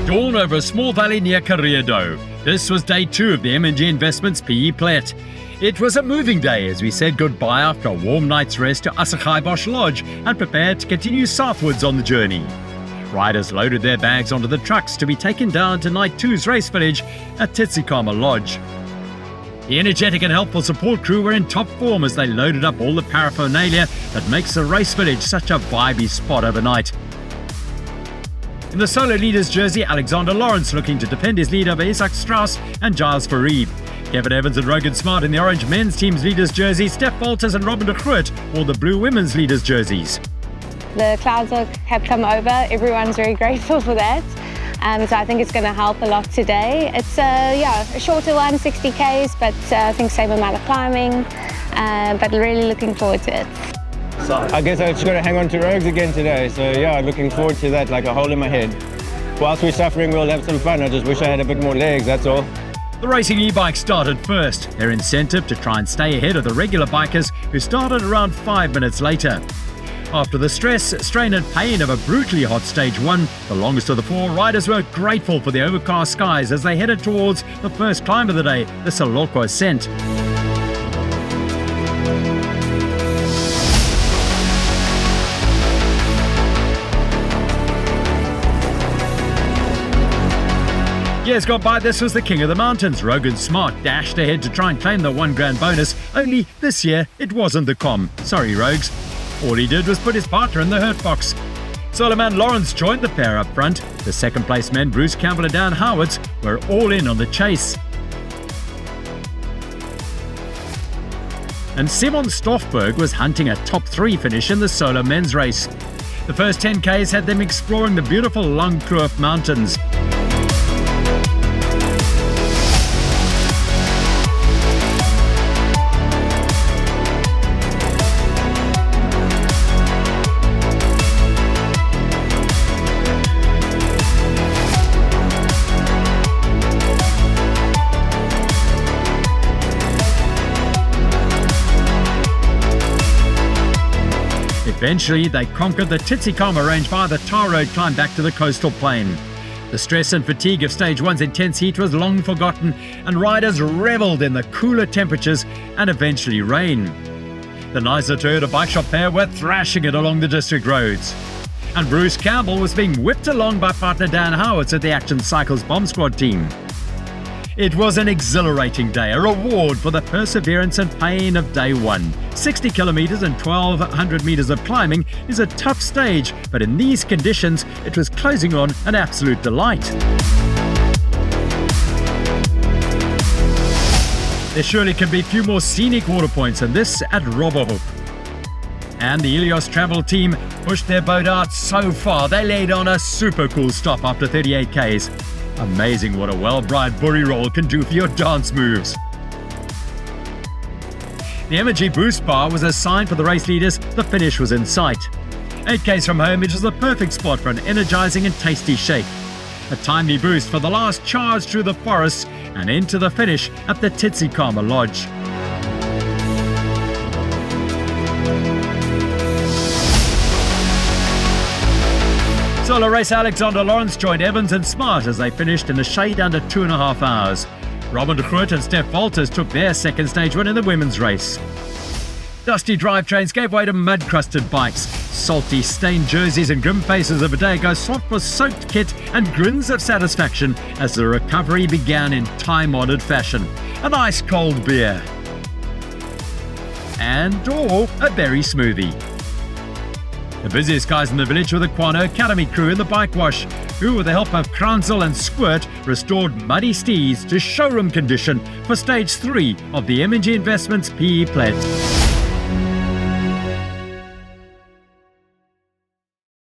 Dawn over a small valley near Kareedouw. This was day 2 of the M&G Investments PE Plett. It was a moving day as we said goodbye after a warm night's rest to Assegaaibosch Lodge and prepared to continue southwards on the journey. Riders loaded their bags onto the trucks to be taken down to night 2's race village at Kareedouw Lodge. The energetic and helpful support crew were in top form as they loaded up all the paraphernalia that makes the race village such a vibey spot overnight. In the solo leaders jersey, Alexander Lawrence looking to defend his lead over Isaac Strauss and Giles Fareed. Kevin Evans and Rogan Smart in the orange men's team's leaders jersey. Steph Walters and Robin de Groot wore the blue women's leaders jerseys. The clouds have come over. Everyone's very grateful for that. So I think it's going to help a lot today. It's a shorter one, 60 Ks, but I think same amount of climbing, but really looking forward to it. I guess I just got to hang on to Rogues again today. So yeah, looking forward to that, like a hole in my head. Whilst we're suffering, we'll have some fun. I just wish I had a bit more legs, that's all. The racing e-bikes started first, their incentive to try and stay ahead of the regular bikers who started around 5 minutes later. After the stress, strain and pain of a brutally hot stage 1, the longest of the 4, riders were grateful for the overcast skies as they headed towards the first climb of the day, the Saloko Ascent. Years gone by, this was the king of the mountains. Rogan Smart dashed ahead to try and claim the £1,000 bonus, only this year it wasn't the com. Sorry, Rogues. All he did was put his partner in the hurt box. Solomon Lawrence joined the pair up front. The second place men, Bruce Campbell and Dan Howards, were all in on the chase. And Simon Stoffberg was hunting a top 3 finish in the solo men's race. The first 10 Ks had them exploring the beautiful Langkloof Mountains. Eventually, they conquered the Kareedouw range via the tar road climb back to the coastal plain. The stress and fatigue of Stage 1's intense heat was long forgotten, and riders revelled in the cooler temperatures and eventually rain. The nicer Toyota bike shop pair were thrashing it along the district roads. And Bruce Campbell was being whipped along by partner Dan Howards at the Action Cycles Bomb Squad team. It was an exhilarating day, a reward for the perseverance and pain of day 1. 60 kilometres and 1,200 metres of climbing is a tough stage, but in these conditions, it was closing on an absolute delight. There surely can be few more scenic water points than this at Robberhoek. And the Ilios travel team pushed their boat out so far, they laid on a super cool stop after 38 Ks. Amazing what a well-bred burry roll can do for your dance moves. The M&G Boost Bar was assigned for the race leaders. The finish was in sight. 8 Ks from home, it was the perfect spot for an energising and tasty shake. A timely boost for the last charge through the forest and into the finish at the Kareedouw Lodge. Solo race Alexander Lawrence joined Evans and Smart as they finished in a shade under 2.5 hours. Robin de Groot and Steph Walters took their second stage win in the women's race. Dusty drivetrains gave way to mud-crusted bikes. Salty, stained jerseys and grim faces of a day go soft with soaked kit and grins of satisfaction as the recovery began in time-honoured fashion. An ice-cold beer. And/or a berry smoothie. The busiest guys in the village were the Quano Academy crew in the bike wash, who with the help of Kranzel and Squirt restored muddy steeds to showroom condition for stage 3 of the M&G Investments PE Plett.